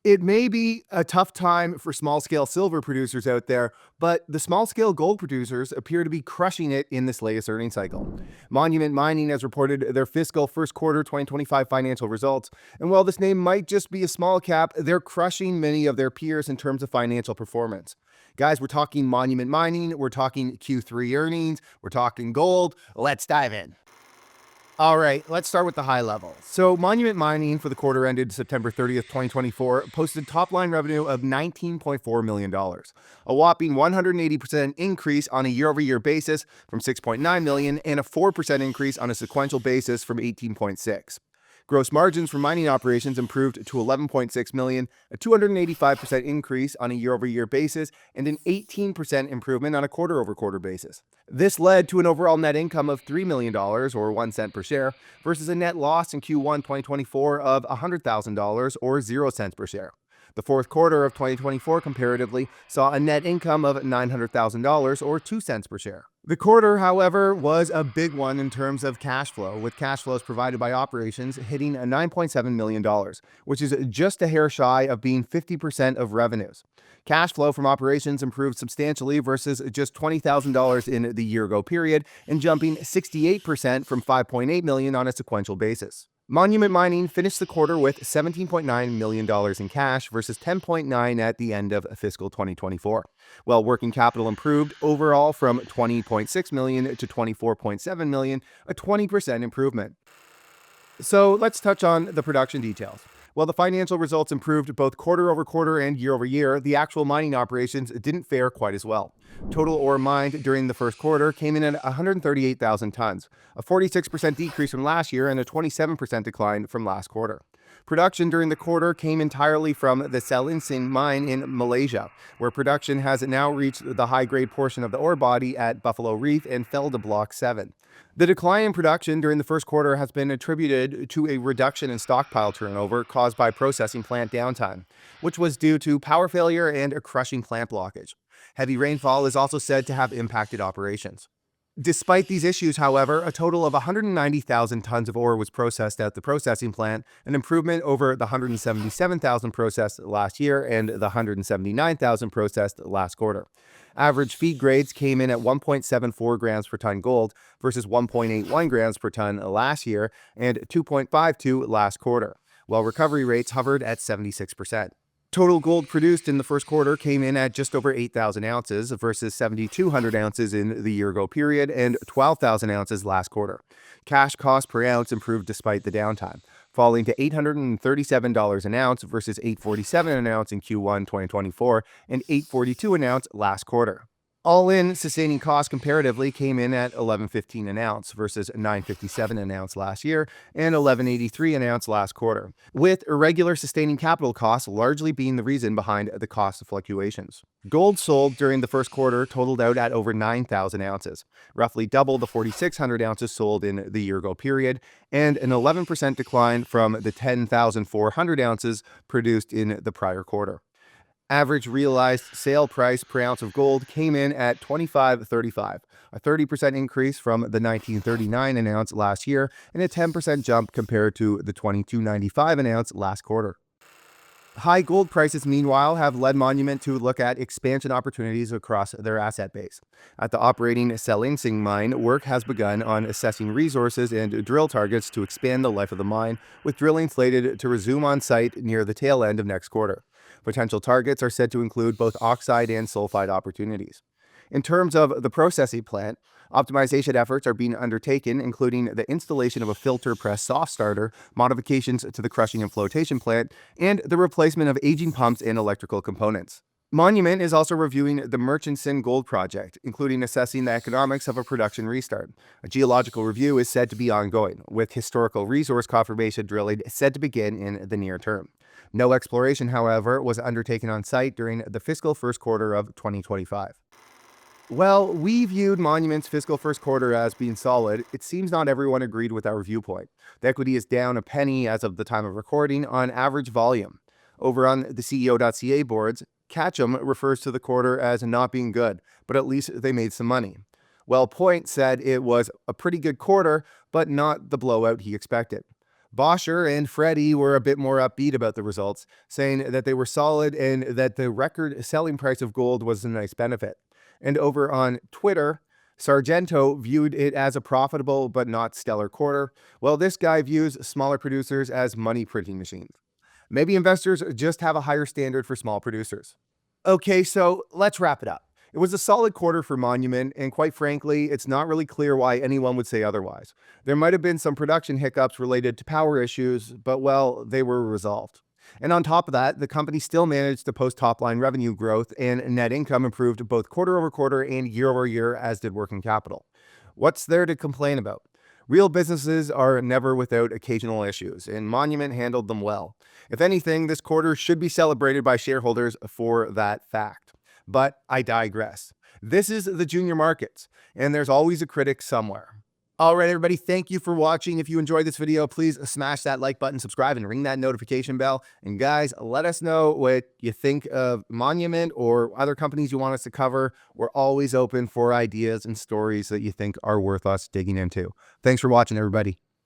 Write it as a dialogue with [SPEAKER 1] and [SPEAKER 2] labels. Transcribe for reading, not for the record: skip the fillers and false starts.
[SPEAKER 1] It may be a tough time for small-scale silver producers out there, but the small-scale gold producers appear to be crushing it in this latest earnings cycle. Monument Mining has reported their fiscal first quarter 2025 financial results, and while this name might just be a small cap, they're crushing many of their peers in terms of financial performance. Guys, we're talking Monument Mining, we're talking Q3 earnings, we're talking gold. Let's dive in. All right, let's start with the high level. So, Monument Mining for the quarter ended September 30th, 2024, posted top line revenue of $19.4 million, a whopping 180% increase on a year over year basis from $6.9 million, and a 4% increase on a sequential basis from $18.6. Gross margins for mining operations improved to $11.6 million, a 285% increase on a year-over-year basis, and an 18% improvement on a quarter-over-quarter basis. This led to an overall net income of $3 million, or 1 cent per share, versus a net loss in Q1 2024 of $100,000, or 0 cents per share. The fourth quarter of 2024 comparatively saw a net income of $900,000 or 2 cents per share. The quarter, however, was a big one in terms of cash flow, with cash flows provided by operations hitting $9.7 million, which is just a hair shy of being 50% of revenues. Cash flow from operations improved substantially versus just $20,000 in the year-ago period and jumping 68% from $5.8 million on a sequential basis. Monument Mining finished the quarter with $17.9 million in cash versus $10.9 million at the end of fiscal 2024, while working capital improved overall from $20.6 million to $24.7 million, a 20% improvement. So let's touch on the production details. While the financial results improved both quarter over quarter and year over year, the actual mining operations didn't fare quite as well. Total ore mined during the first quarter came in at 138,000 tons, a 46% decrease from last year and a 27% decline from last quarter. Production during the quarter came entirely from the Salinsing mine in Malaysia, where production has now reached the high-grade portion of the ore body at Buffalo Reef and fell to Block 7. The decline in production during the first quarter has been attributed to a reduction in stockpile turnover caused by processing plant downtime, which was due to power failure and a crushing plant blockage. Heavy rainfall is also said to have impacted operations. Despite these issues, however, a total of 190,000 tons of ore was processed at the processing plant, an improvement over the 177,000 processed last year and the 179,000 processed last quarter. Average feed grades came in at 1.74 grams per ton gold versus 1.81 grams per ton last year and 2.52 last quarter, while recovery rates hovered at 76%. Total gold produced in the first quarter came in at just over 8,000 ounces versus 7,200 ounces in the year-ago period and 12,000 ounces last quarter. Cash cost per ounce improved despite the downtime, falling to $837 an ounce versus $847 an ounce in Q1 2024 and $842 an ounce last quarter. All-in sustaining costs comparatively came in at $11.15 an ounce versus $9.57 an ounce last year and $11.83 an ounce last quarter, with irregular sustaining capital costs largely being the reason behind the cost fluctuations. Gold sold during the first quarter totaled out at over 9,000 ounces, roughly double the 4,600 ounces sold in the year-ago period, and an 11% decline from the 10,400 ounces produced in the prior quarter. Average realized sale price per ounce of gold came in at $25.35, a 30% increase from the $19.39 an ounce last year and a 10% jump compared to the $22.95 an ounce last quarter. High gold prices, meanwhile, have led Monument to look at expansion opportunities across their asset base. At the operating Salinsing mine, work has begun on assessing resources and drill targets to expand the life of the mine, with drilling slated to resume on site near the tail end of next quarter. Potential targets are said to include both oxide and sulfide opportunities. In terms of the processing plant, optimization efforts are being undertaken, including the installation of a filter press soft starter, modifications to the crushing and flotation plant, and the replacement of aging pumps and electrical components. Monument is also reviewing the Murchison Gold Project, including assessing the economics of a production restart. A geological review is said to be ongoing, with historical resource confirmation drilling said to begin in the near term. No exploration, however, was undertaken on site during the fiscal first quarter of 2025. Well, we viewed Monument's fiscal first quarter as being solid. It seems not everyone agreed with our viewpoint. The equity is down a penny as of the time of recording on average volume. Over on the CEO.ca boards, Catchum refers to the quarter as not being good, but at least they made some money. Well, Point said it was a pretty good quarter, but not the blowout he expected. Boscher and Freddie were a bit more upbeat about the results, saying that they were solid and that the record selling price of gold was a nice benefit. And over on Twitter, Sargento viewed it as a profitable but not stellar quarter, while this guy views smaller producers as money printing machines. Maybe investors just have a higher standard for small producers. Okay, so let's wrap it up. It was a solid quarter for Monument, and quite frankly, it's not really clear why anyone would say otherwise. There might have been some production hiccups related to power issues, but well, they were resolved. And on top of that, the company still managed to post top line revenue growth, and net income improved both quarter over quarter and year over year, as did working capital. What's there to complain about? Real businesses are never without occasional issues, and Monument handled them well. If anything, this quarter should be celebrated by shareholders for that fact. But I digress. This is the junior markets, and there's always a critic somewhere. All right, everybody, thank you for watching. If you enjoyed this video, please smash that like button, subscribe, and ring that notification bell. And guys, let us know what you think of Monument or other companies you want us to cover. We're always open for ideas and stories that you think are worth us digging into. Thanks for watching, everybody.